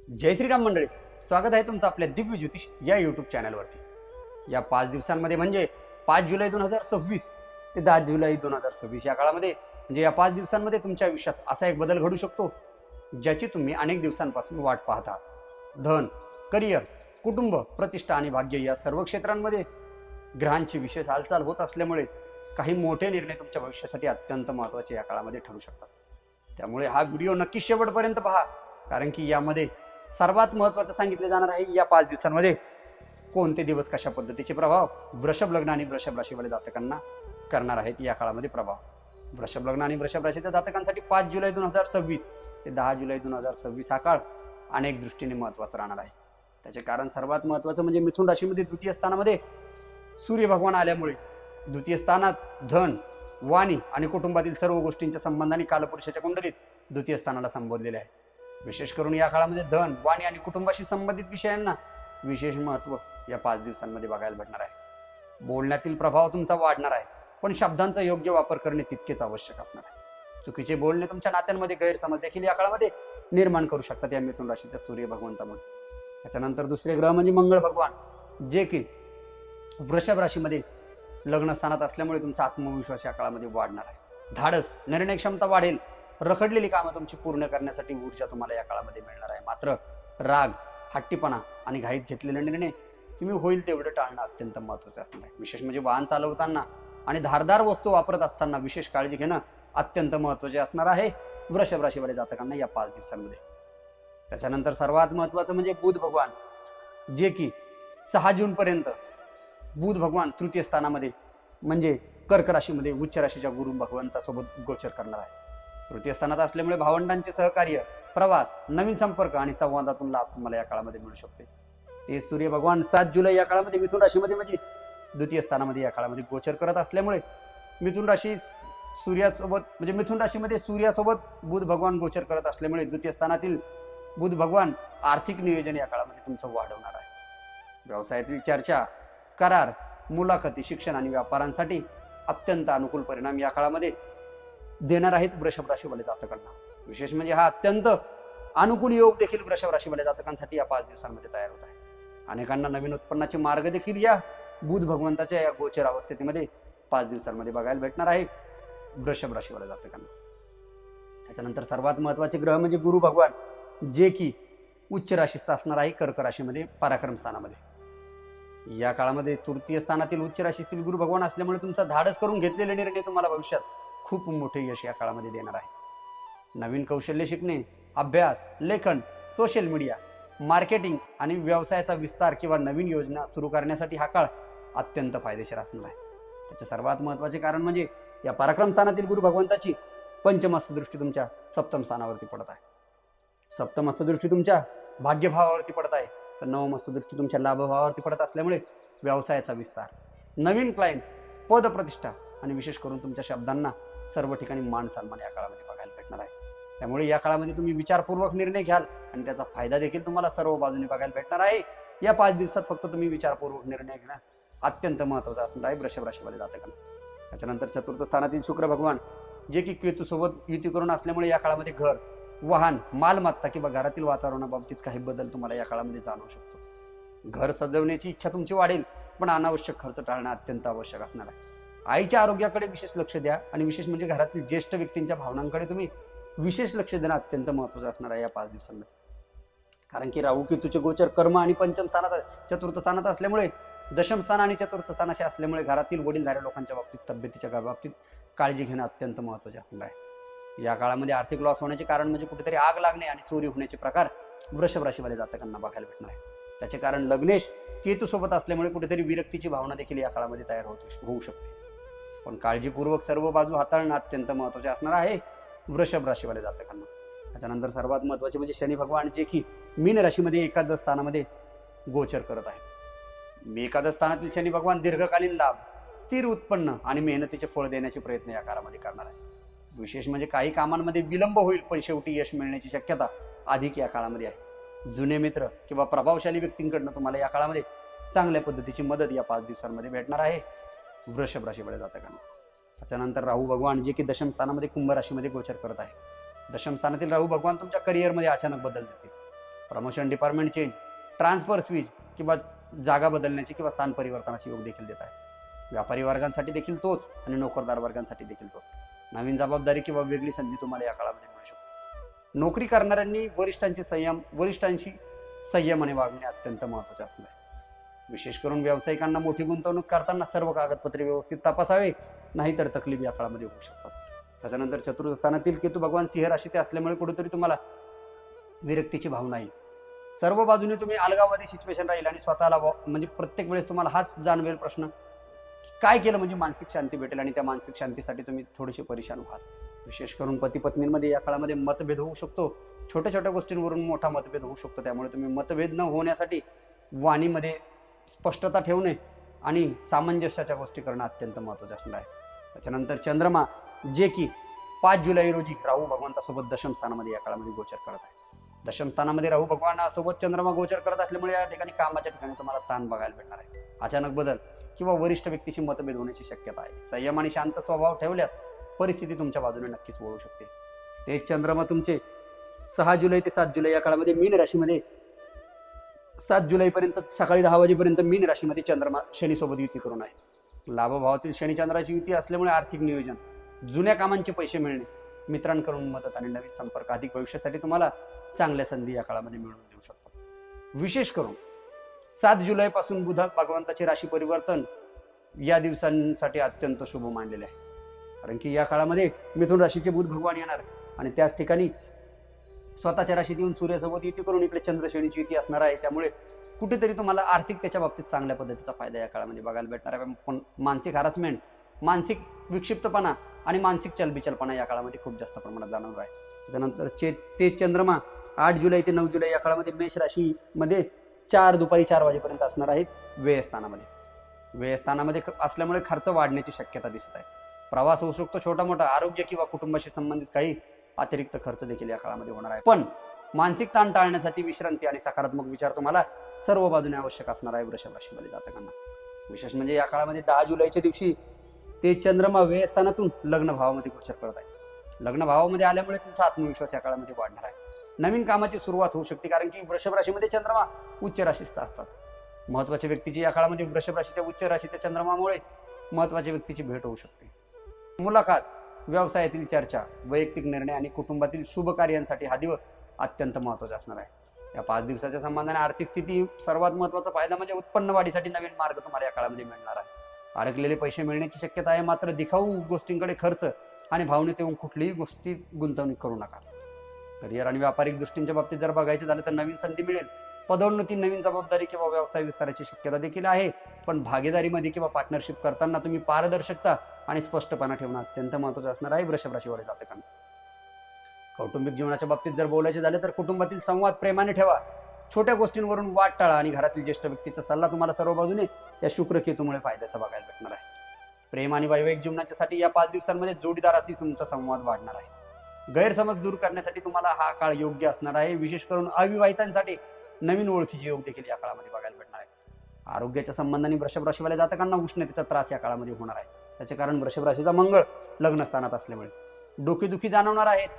जय श्रीराम मंडळी, स्वागत आहे तुमचं आपल्या दिव्य ज्योतिष या यूट्यूब चॅनलवरती। या 5 दिवसांमध्ये म्हणजे 5 जुलै 2026 ते 10 जुलै 2026 या काळामध्ये म्हणजे या 5 दिवसांमध्ये तुमच्या आयुष्यात असा एक बदल घडू शकतो ज्याची तुम्ही अनेक दिवसांपासून वाट पाहत आहात। धन, करिअर, कुटुंब, प्रतिष्ठा आणि भाग्य या सर्व क्षेत्रांमध्ये ग्रहांची विशेष हालचाल होत असल्यामुळे काही मोठे निर्णय तुमच्या भविष्यासाठी अत्यंत महत्त्वाचे या काळामध्ये ठरू शकतात। त्यामुळे हा व्हिडिओ नक्की शेवटपर्यंत पहा, कारण की यामध्ये सर्वात महत्त्वाचं सांगितलं जाणार आहे या 5 दिवसांमध्ये कोणते दिवस कशा पद्धतीचे प्रभाव वृषभ लग्न आणि वृषभ राशीवाले जातकांना करणार आहेत। या काळामध्ये प्रभाव वृषभ लग्न आणि वृषभ राशीच्या जातकांसाठी 5 जुलै 2026 ते 10 जुलै 2026 हा काळ अनेक दृष्टीने महत्त्वाचा राहणार आहे। त्याचे कारण सर्वात महत्त्वाचं म्हणजे मिथुन राशीमध्ये द्वितीय स्थानामध्ये सूर्य भगवान आल्यामुळे द्वितीय स्थानात धन, वाणी आणि कुटुंबातील सर्व गोष्टींच्या संबंधाने कालपुरुषाच्या कुंडलीत द्वितीय स्थानाला संबोधलेले आहे। विशेष करून या काळामध्ये धन, वाणी आणि कुटुंबाशी संबंधित विषयांना विशेष महत्त्व या 5 दिवसांमध्ये बघायला भेटणार आहे। बोलण्यातील प्रभाव तुमचा वाढणार आहे, पण शब्दांचा योग्य वापर करणे तितकेच आवश्यक असणार आहे। चुकीचे बोलणे तुमच्या नात्यांमध्ये गैरसमज देखील या काळामध्ये निर्माण करू शकतात या मिथुन राशीच्या सूर्य भगवंतामुळे। त्याच्यानंतर दुसरे ग्रह म्हणजे मंगळ भगवान, जे की वृषभ राशीमध्ये लग्न स्थानात असल्यामुळे तुमचा आत्मविश्वास या काळामध्ये वाढणार आहे। धाडस, निर्णय क्षमता वाढेल, रखडलेली कामं तुमची पूर्ण करण्यासाठी ऊर्जा तुम्हाला या काळामध्ये मिळणार आहे। मात्र राग, हट्टीपणा आणि घाईत घेतलेले निर्णय तुम्ही होईल तेवढं टाळणं अत्यंत महत्त्वाचं असणार आहे। विशेष म्हणजे वाहन चालवताना आणि धारदार वस्तू वापरत असताना विशेष काळजी घेणं अत्यंत महत्त्वाचे असणार आहे वृषभ राशीवाले जातकांना या 5 दिवसांमध्ये। त्याच्यानंतर सर्वात महत्त्वाचं म्हणजे बुध भगवान, जे की 6 जून पर्यंत बुध भगवान तृतीय स्थानामध्ये म्हणजे कर्क राशीमध्ये उच्च राशीच्या गुरु भगवंतासोबत गोचर करणार आहे। तृतीय स्थानात असल्यामुळे भावंडांचे सहकार्य, प्रवास, नवीन संपर्क आणि संवादातून लाभ तुम्हाला या काळामध्ये मिळू शकते। ते सूर्य भगवान 7 जुलै या काळामध्ये मिथुन राशीमध्ये म्हणजे द्वितीय स्थानामध्ये या काळामध्ये गोचर करत असल्यामुळे मिथुन राशी सूर्यासोबत म्हणजे मिथुन राशीमध्ये सूर्यासोबत बुध भगवान गोचर करत असल्यामुळे द्वितीय स्थानातील बुध भगवान आर्थिक नियोजन या काळामध्ये तुमचं वाढवणार आहे। व्यवसायातील चर्चा, करार, मुलाखती, शिक्षण आणि व्यापारांसाठी अत्यंत अनुकूल परिणाम या काळामध्ये देणार आहेत वृषभ राशीवाले जातकांना। विशेष म्हणजे हा अत्यंत अनुकूल योग देखील वृषभ राशीवाले जातकांसाठी या 5 दिवसांमध्ये तयार होत आहे। अनेकांना नवीन उत्पन्नाचे मार्ग देखील या बुध भगवंताच्या या गोचर अवस्थेमध्ये 5 दिवसांमध्ये बघायला भेटणार आहे वृषभ राशीवाले जातकांना। त्याच्यानंतर सर्वात महत्त्वाचे ग्रह म्हणजे गुरु भगवान, जे की उच्च राशीस्थ असणार आहे कर्क राशीमध्ये पराक्रम स्थानामध्ये। या काळामध्ये तृतीय स्थानातील उच्च राशीतील गुरु भगवान असल्यामुळे तुमचा धाडस करून घेतलेले निर्णय तुम्हाला भविष्यात खूप मोठे यश या काळामध्ये देणार आहे। नवीन कौशल्य शिकणे, अभ्यास, लेखन, सोशल मीडिया, मार्केटिंग आणि व्यवसायाचा विस्तार किंवा नवीन योजना सुरू करण्यासाठी हा काळ अत्यंत फायदेशीर असणार आहे। त्याचे सर्वात महत्त्वाचे कारण म्हणजे या पराक्रम स्थानातील गुरु भगवंताची पंचमस्थ दृष्टी तुमच्या सप्तम स्थानावरती पडत आहे। सप्तमस्थ दृष्टी तुमच्या भाग्यभावावरती पडत आहे, तर नवमस्थ दृष्टी तुमच्या लाभभावावरती पडत असल्यामुळे व्यवसायाचा विस्तार, नवीन क्लायंट, पद प्रतिष्ठा आणि विशेष करून तुमच्या शब्दांना सर्व ठिकाणी मान सन्मान या काळामध्ये बघायला भेटणार आहे। त्यामुळे या काळामध्ये तुम्ही विचारपूर्वक निर्णय घ्याल आणि त्याचा फायदा देखील तुम्हाला सर्व बाजूने बघायला भेटणार आहे। या 5 दिवसात फक्त तुम्ही विचारपूर्वक निर्णय घेणं अत्यंत महत्त्वाचं असणार आहे वृषभ राशीवाले जातकांना। त्याच्यानंतर चतुर्थ स्थानातील शुक्र भगवान, जे की केतूसोबत युती करून असल्यामुळे या काळामध्ये घर, वाहन, मालमत्ता किंवा घरातील वातावरणाबाबतीत काही बदल तुम्हाला या काळामध्ये जाणवू शकतो। घर सजवण्याची इच्छा तुमची वाढेल, पण अनावश्यक खर्च टाळणं अत्यंत आवश्यक असणार आहे। आईच्या आरोग्याकडे विशेष लक्ष द्या आणि विशेष म्हणजे घरातील ज्येष्ठ व्यक्तींच्या भावनांकडे तुम्ही विशेष लक्ष देणं अत्यंत महत्त्वाचं असणार आहे या 5 दिवसांमध्ये। कारण की राहू केतूचे गोचर कर्म आणि पंचम स्थानात, चतुर्थ स्थानात असल्यामुळे दशम स्थान आणि चतुर्थ स्थानाशी असल्यामुळे घरातील वडीलधाऱ्या लोकांच्या बाबतीत तब्येतीच्या बाबतीत काळजी घेणं अत्यंत महत्त्वाचे असणार आहे। या काळामध्ये आर्थिक लॉस होण्याचे कारण म्हणजे कुठेतरी आग लागणे आणि चोरी होण्याचे प्रकार वृषभ राशीवाले जातकांना बघायला भेटणार आहे। त्याचे कारण लग्नेश केतू सोबत असल्यामुळे कुठेतरी विरक्तीची भावना देखील या काळामध्ये तयार होऊ शकते, पण काळजीपूर्वक सर्व बाजू हाताळणं अत्यंत महत्त्वाचे असणार आहे वृषभ राशीवाले जातकांना। त्याच्यानंतर सर्वात महत्त्वाचे म्हणजे शनी भगवान, जे की मीन राशीमध्ये एकादश स्थानामध्ये गोचर करत आहे। एकादश स्थानातील शनी भगवान दीर्घकालीन लाभ, स्थिर उत्पन्न आणि मेहनतीचे फळ देण्याचे प्रयत्न या काळामध्ये करणार आहे। विशेष म्हणजे काही कामांमध्ये विलंब होईल, पण शेवटी यश मिळण्याची शक्यता अधिक या काळामध्ये आहे। जुने मित्र किंवा प्रभावशाली व्यक्तींकडनं तुम्हाला या काळामध्ये चांगल्या पद्धतीची मदत या 5 दिवसांमध्ये भेटणार आहे वृषभ राशीवाले जातकांना। त्याच्यानंतर राहू भगवान, जे की दशम स्थानामध्ये कुंभ राशीमध्ये गोचर करत आहे। दशम स्थानातील राहू भगवान तुमच्या करिअरमध्ये अचानक बदल देतील। Promotion, department change, transfer switch किंवा जागा बदलण्याची किंवा स्थान परिवर्तनाची योग देखील देत आहे. व्यापारी वर्गांसाठी देखील तोच आणि नोकरदार वर्गांसाठी देखील तोच. नवीन जबाबदारी किंवा वेगळी संधी तुम्हाला या काळामध्ये मिळू शकते. नोकरी करणाऱ्यांनी वरिष्ठांशी संयमाने वागणे अत्यंत महत्त्वाचे असणार आहे. विशेष करून व्यावसायिकांना मोठी गुंतवणूक करताना सर्व कागदपत्रे व्यवस्थित तपासावे, नाहीतर तकलीफ या काळामध्ये होऊ शकतात. त्याच्यानंतर चतुर्थ स्थानातील केतू भगवान सिंह राशीत असल्यामुळे कुठेतरी तुम्हाला विरक्तीची भावना येईल. सर्व बाजूने तुम्ही अलगावादी सिच्युएशन राहील आणि स्वतःला म्हणजे प्रत्येक वेळेस तुम्हाला हाच जाणवेल प्रश्न, काय केलं म्हणजे मानसिक शांती भेटेल, आणि त्या मानसिक शांतीसाठी तुम्ही थोडेसे परेशान व्हाल. विशेष करून पती पत्नींमध्ये या काळामध्ये मतभेद होऊ शकतो. छोट्या छोट्या गोष्टींवरून मोठा मतभेद होऊ शकतो. त्यामुळे तुम्ही मतभेद न होण्यासाठी वाणीमध्ये स्पष्टता ठेवणे आणि सामंजस्याच्या गोष्टी करणं अत्यंत महत्त्वाचे असणार आहे. त्याच्यानंतर चंद्रमा, जे की 5 जुलै रोजी राहू भगवंतासोबत दशम स्थानामध्ये या काळामध्ये गोचर करत आहे. दशम स्थानामध्ये राहू भगवानासोबत चंद्रमा गोचर करत असल्यामुळे या ठिकाणी कामाच्या ठिकाणी तुम्हाला ताण बघायला भेटणार आहे. अचानक बदल किंवा वरिष्ठ व्यक्तीशी मतभेद होण्याची शक्यता आहे. संयम आणि शांत स्वभाव ठेवल्यास परिस्थिती तुमच्या बाजूने नक्कीच वळू शकते. ते चंद्रमा तुमचे 6 जुलै ते 7 जुलै या काळामध्ये मीन राशीमध्ये, 7 जुलैपर्यंत सकाळी 10 वाजेपर्यंत मीन राशीमध्ये चंद्रमा शनीसोबत युती करून आहे. लाभभावातील शनी चंद्राची युती असल्यामुळे आर्थिक नियोजन, जुन्या कामांचे पैसे मिळणे, मित्रांकडून मदत आणि नवीन संपर्क अधिक भविष्यासाठी तुम्हाला चांगल्या संधी या काळामध्ये मिळवून देऊ शकतात. विशेष करून 7 जुलैपासून बुध भगवंताचे राशी परिवर्तन या दिवसांसाठी अत्यंत शुभ मानलेले आहे. कारण की या काळामध्ये मिथुन राशीचे बुध भगवान येणार आणि त्याच ठिकाणी स्वतःच्या राशीत येऊन सूर्यासोबत युती करून इकडे चंद्र शनीची युती असणार आहे. त्यामुळे कुठेतरी तुम्हाला आर्थिकतेच्या बाबतीत चांगल्या पद्धतीचा फायदा या काळामध्ये बघायला भेटणार आहे. पण मानसिक हॅरासमेंट, मानसिक विक्षिप्तपणा आणि मानसिक चलबिचलपणा या काळामध्ये खूप जास्त प्रमाणात जाणवणार आहे. त्यानंतर ते चंद्रमा 8 जुलै ते 9 जुलै या काळामध्ये मेष राशीमध्ये दुपारी 4 वाजेपर्यंत असणार आहेत व्ययस्थानामध्ये. व्ययस्थानामध्ये असल्यामुळे खर्च वाढण्याची शक्यता दिसत आहे. प्रवास होऊ शकतो छोटा मोठा, आरोग्य किंवा कुटुंबाशी संबंधित काही अतिरिक्त खर्च देखील या काळामध्ये होणार आहे. पण मानसिक ताण टाळण्यासाठी विश्रांती आणि सकारात्मक विचार तुम्हाला सर्व बाजूने आवश्यक असणार आहे वृषभ राशीमध्ये जातकांना. विशेष म्हणजे या काळामध्ये 10 जुलैच्या दिवशी ते चंद्रमा व्ययस्थानातून लग्न भावामध्ये गोचर करत आहे. लग्न भावामध्ये आल्यामुळे तुमचा आत्मविश्वास या काळामध्ये वाढणार आहे. नवीन कामाची सुरुवात होऊ शकते, कारण की वृषभ राशीमध्ये चंद्रमा उच्च राशीस्थ असतात. महत्वाच्या व्यक्तीची या काळामध्ये वृषभ राशीच्या उच्च राशीच्या चंद्रमामुळे महत्वाच्या व्यक्तीची भेट होऊ शकते. मुलाखत, व्यवसायातील चर्चा, वैयक्तिक निर्णय आणि कुटुंबातील शुभ कार्यांसाठी हा दिवस अत्यंत महत्त्वाचा असणार आहे. या 5 दिवसाच्या संबंधाने आर्थिक स्थिती सर्वात महत्त्वाचा फायदा म्हणजे उत्पन्न वाढीसाठी नवीन मार्ग तुम्हाला या काळामध्ये मिळणार आहे. अडकलेले पैसे मिळण्याची शक्यता आहे, मात्र दिखाऊ गोष्टींकडे खर्च आणि भावनेत येऊन कुठलीही गोष्टी गुंतवणूक करू नका. करिअर आणि व्यापारिक दृष्टींच्या बाबतीत जर बघायचं झालं तर नवीन संधी मिळेल, पदोन्नती, नवीन जबाबदारी किंवा व्यवसाय विस्ताराची शक्यता देखील आहे. पण भागीदारीमध्ये किंवा पार्टनरशिप करताना तुम्ही पारदर्शकता आणि स्पष्टपणा ठेवणं अत्यंत महत्त्वाचं असणार आहे वृषभ राशीवाले जातकांना. कौटुंबिक जीवनाच्या बाबतीत जर बोलायचे झाले तर कुटुंबातील संवाद प्रेमाने ठेवा, छोट्या गोष्टींवरून वाद टाळा आणि घरातील ज्येष्ठ व्यक्तीचा सल्ला तुम्हाला सर्व बाजूने या शुक्र केतूमुळे फायद्याचा बघायला भेटणार आहे. प्रेम आणि वैवाहिक जीवनाच्यासाठी या 5 दिवसांमध्ये जोडीदाराशी तुमचा संवाद वाढणार आहे. गैरसमज दूर करण्यासाठी तुम्हाला हा काळ योग्य असणार आहे. विशेष करून अविवाहितांसाठी नवीन ओळखीचे योग देखील या काळामध्ये बघायला भेटणार आहे. आरोग्याच्या संबंधाने वृषभ राशीवाल्या जातकांना उष्णतेचा त्रास या काळामध्ये होणार आहे. त्याचे कारण वृषभ राशीचा मंगळ लग्नस्थानात असल्यामुळे डोकेदुखी जाणवणार आहेत.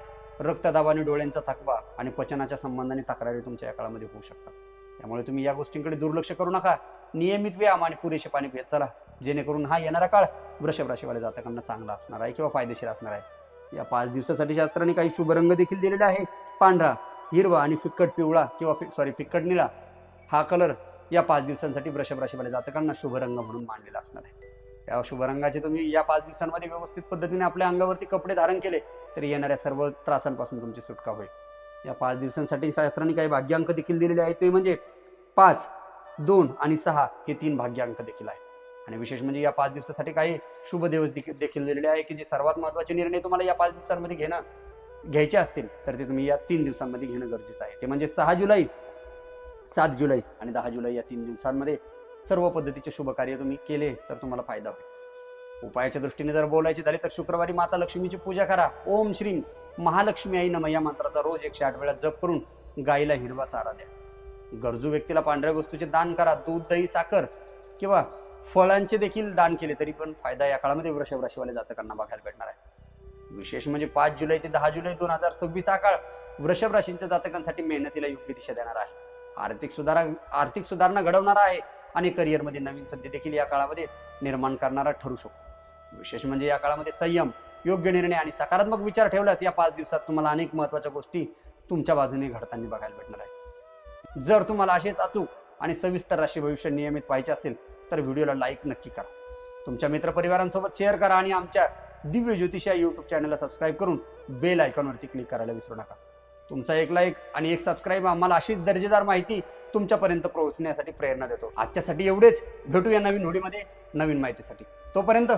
रक्तदाब आणि डोळ्यांचा थकवा आणि पचनाच्या संबंधाने तक्रारी तुमच्या या काळामध्ये होऊ शकतात. त्यामुळे तुम्ही या गोष्टींकडे दुर्लक्ष करू नका. नियमित व्यायाम आणि पुरेसे पाणी पित चला, जेणेकरून हा येणारा काळ वृषभ राशीवाल्या जातकांना चांगला असणार आहे किंवा फायदेशीर असणार आहे. या 5 दिवसासाठी शास्त्राने काही शुभ रंग देखील दिलेले आहे. पांढरा, हिरवा आणि फिक्कट पिवळा किंवा फिक्कट निळा हा कलर या 5 दिवसांसाठी वृषभ राशीवाल्या जातकांना शुभ रंग म्हणून मानलेला असणार आहे. या शुभ रंगाचे तुम्ही या 5 दिवसांमध्ये व्यवस्थित पद्धतीने आपल्या अंगावरती कपडे धारण केले तर येणाऱ्या सर्व त्रासांपासून तुमची सुटका होईल. या 5 दिवसांसाठी शास्त्राने काही भाग्यांक देखील दिलेले आहेत. ते म्हणजे 5, 2 आणि 6 हे 3 भाग्यांक देखील आहे. आणि विशेष म्हणजे या 5 दिवसासाठी काही शुभ दिवस देखील दिलेले आहे की जे सर्वात महत्त्वाचे निर्णय तुम्हाला या 5 दिवसांमध्ये घ्यायचे असतील तर ते तुम्ही या 3 दिवसांमध्ये घेणं गरजेचं आहे. ते म्हणजे 6 जुलै, 7 जुलै आणि 10 जुलै या 3 दिवसांमध्ये सर्व पद्धतीचे शुभ कार्य तुम्ही केले तर तुम्हाला फायदा होईल. उपायाच्या दृष्टीने जर बोलायचे झाले तर शुक्रवारी माता लक्ष्मीची पूजा करा. ओम श्री महालक्ष्मी आई नमः या मंत्राचा रोज 108 वेळा जप करून गाईला हिरवा चारा द्या. गरजू व्यक्तीला पांढऱ्या वस्तूचे दान करा. दूध, दही, साखर किंवा फळांचे देखील दान केले तरी पण फायदा या काळामध्ये वृषभ राशीवाल्या जातकांना बघायला भेटणार आहे. विशेष म्हणजे 5 जुलै ते 10 जुलै 2026 हा काळ वृषभ राशींच्या जातकांसाठी मेहनतीला योग्य दिशा देणार आहे. आर्थिक सुधारणा घडवणारा आहे आणि करिअरमध्ये नवीन संधी देखील या काळामध्ये निर्माण करणारा ठरू शकतो. विशेष म्हणजे या काळामध्ये संयम, योग्य निर्णय आणि सकारात्मक विचार ठेवल्यास या 5 दिवसात तुम्हाला अनेक महत्त्वाच्या गोष्टी तुमच्या बाजूने घडताना बघायला भेटणार आहे. जर तुम्हाला असेच अचूक आणि सविस्तर राशी भविष्य नियमित पाहिजे असेल तर व्हिडिओला लाईक नक्की करा, तुमच्या मित्रपरिवारांसोबत शेअर करा आणि आमच्या दिव्य ज्योतिष या यूट्यूब चॅनलला सबस्क्राईब करून बेल आयकॉनवरती क्लिक करायला विसरू नका. तुमचा एक लाईक आणि एक सबस्क्राईब आम्हाला अशीच दर्जेदार माहिती तुमच्यापर्यंत पोहोचण्यासाठी प्रेरणा देतो. आजच्यासाठी एवढेच. भेटूया नवीन व्हिडिओमध्ये नवीन माहितीसाठी. तोपर्यंत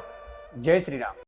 जय श्रीराम.